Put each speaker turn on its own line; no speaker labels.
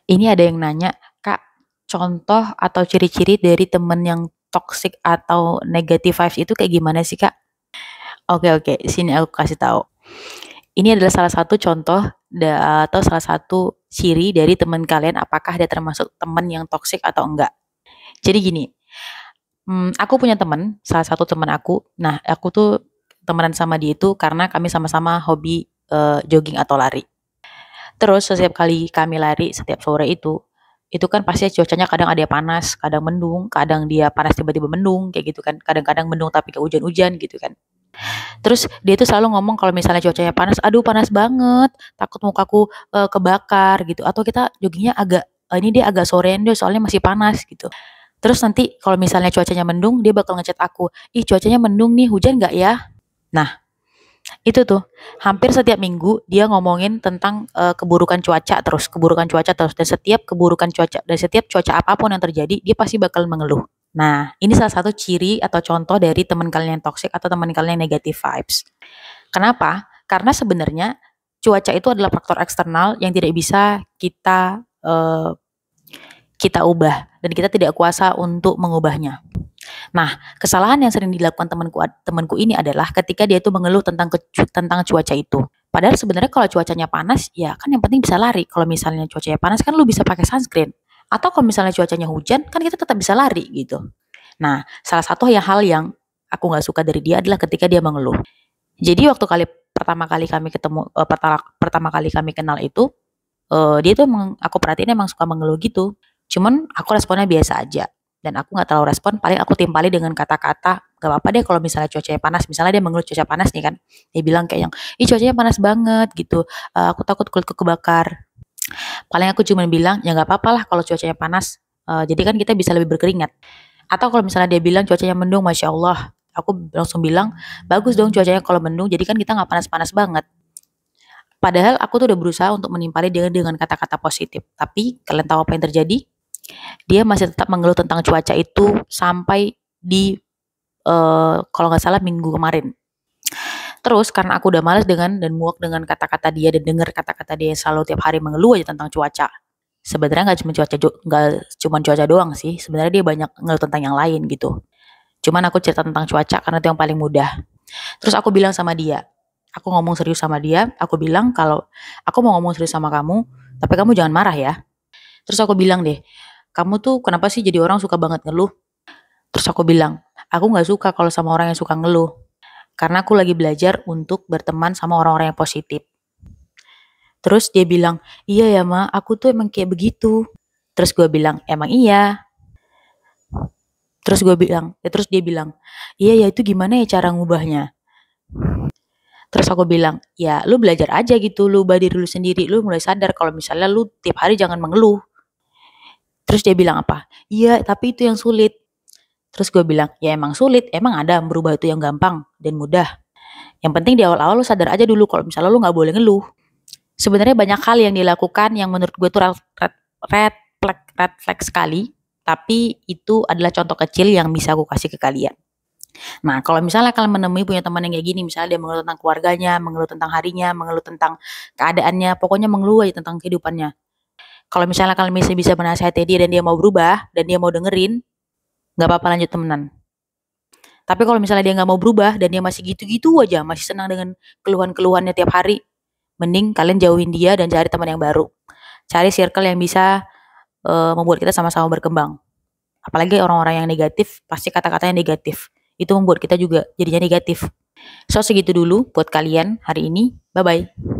Ini ada yang nanya, Kak, contoh atau ciri-ciri dari temen yang toxic atau negative vibes itu kayak gimana sih, Kak? Oke, oke, sini aku kasih tahu. Ini adalah salah satu contoh atau salah satu ciri dari teman kalian apakah dia termasuk teman yang toxic atau enggak. Jadi gini, aku punya teman, salah satu teman aku. Nah, aku tuh temenan sama dia itu karena kami sama-sama hobi jogging atau lari. Terus setiap kali kami lari setiap sore itu kan pasti cuacanya kadang ada yang panas, kadang mendung, kadang dia panas tiba-tiba mendung kayak gitu kan. Kadang-kadang mendung tapi kayak hujan-hujan gitu kan. Terus dia tuh selalu ngomong kalau misalnya cuacanya panas, "Aduh panas banget, takut mukaku kebakar," gitu. Atau kita joggingnya agak ini dia agak sorean deh soalnya masih panas gitu. Terus nanti kalau misalnya cuacanya mendung, dia bakal ngechat aku, "Ih cuacanya mendung nih, hujan nggak ya?" Nah, itu tuh, hampir setiap minggu dia ngomongin tentang, keburukan cuaca terus, dan setiap keburukan cuaca dan setiap cuaca apapun yang terjadi, dia pasti bakal mengeluh. Nah, ini salah satu ciri atau contoh dari teman kalian yang toxic atau teman kalian yang negative vibes. Kenapa? Karena sebenarnya cuaca itu adalah faktor eksternal yang tidak bisa kita ubah dan kita tidak kuasa untuk mengubahnya. Nah, kesalahan yang sering dilakukan temanku ini adalah ketika dia itu mengeluh tentang cuaca itu. Padahal sebenarnya kalau cuacanya panas, ya kan yang penting bisa lari. Kalau misalnya cuacanya panas kan lu bisa pakai sunscreen. Atau kalau misalnya cuacanya hujan, kan kita tetap bisa lari gitu. Nah, salah satu hal yang aku nggak suka dari dia adalah ketika dia mengeluh. Jadi waktu pertama kali kami ketemu, pertama kali kami kenal itu, dia tuh aku perhatiin emang suka mengeluh gitu. Cuman aku responnya biasa aja. Dan aku nggak terlalu respon, paling aku timpali dengan kata-kata, gak apa-apa deh kalau misalnya cuacanya panas. Misalnya dia mengeluh cuaca panas nih kan, dia bilang kayak yang, ih cuacanya panas banget gitu, aku takut kulitku kebakar. Paling aku cuma bilang, ya nggak apa-apa lah kalau cuacanya panas, jadi kan kita bisa lebih berkeringat. Atau kalau misalnya dia bilang cuacanya mendung, Masya Allah, aku langsung bilang, bagus dong cuacanya kalau mendung, jadi kan kita nggak panas-panas banget. Padahal aku tuh udah berusaha untuk menimpali dengan kata-kata positif. Tapi kalian tahu apa yang terjadi? Dia masih tetap mengeluh tentang cuaca itu sampai di kalau nggak salah minggu kemarin. Terus karena aku udah males dan muak dengan kata-kata dia dan dengar kata-kata dia yang selalu tiap hari mengeluh aja tentang cuaca. Sebenarnya nggak cuma cuaca doang sih. Sebenarnya dia banyak ngeluh tentang yang lain gitu. Cuman aku cerita tentang cuaca karena itu yang paling mudah. Terus aku bilang sama dia, aku ngomong serius sama dia, aku bilang kalau aku mau ngomong serius sama kamu, tapi kamu jangan marah ya. Terus aku bilang deh, kamu tuh kenapa sih jadi orang suka banget ngeluh? Terus aku bilang, aku nggak suka kalau sama orang yang suka ngeluh. Karena aku lagi belajar untuk berteman sama orang-orang yang positif. Terus dia bilang, iya ya Ma, aku tuh emang kayak begitu. Terus gue bilang, emang iya. Terus dia bilang, iya ya itu gimana ya cara ngubahnya? Terus aku bilang, ya lu belajar aja gitu, lu ubah diri lu sendiri, lu mulai sadar kalau misalnya lu tiap hari jangan mengeluh. Terus dia bilang apa? Iya, tapi itu yang sulit. Terus gue bilang, ya emang sulit, emang ada berubah itu yang gampang dan mudah. Yang penting di awal-awal lu sadar aja dulu kalau misalnya lu nggak boleh ngeluh. Sebenarnya banyak hal yang dilakukan yang menurut gue tuh red flag sekali, tapi itu adalah contoh kecil yang bisa aku kasih ke kalian. Nah, kalau misalnya kalian menemui punya teman yang kayak gini, misalnya dia mengeluh tentang keluarganya, mengeluh tentang harinya, mengeluh tentang keadaannya, pokoknya mengeluh aja tentang kehidupannya. Kalau misalnya kalian bisa menasihati dia dan dia mau berubah, dan dia mau dengerin, nggak apa-apa lanjut temenan. Tapi kalau misalnya dia nggak mau berubah, dan dia masih gitu-gitu aja, masih senang dengan keluhan-keluhannya tiap hari, mending kalian jauhin dia dan cari teman yang baru. Cari circle yang bisa membuat kita sama-sama berkembang. Apalagi orang-orang yang negatif, pasti kata-katanya negatif. Itu membuat kita juga jadinya negatif. So, segitu dulu buat kalian hari ini. Bye-bye.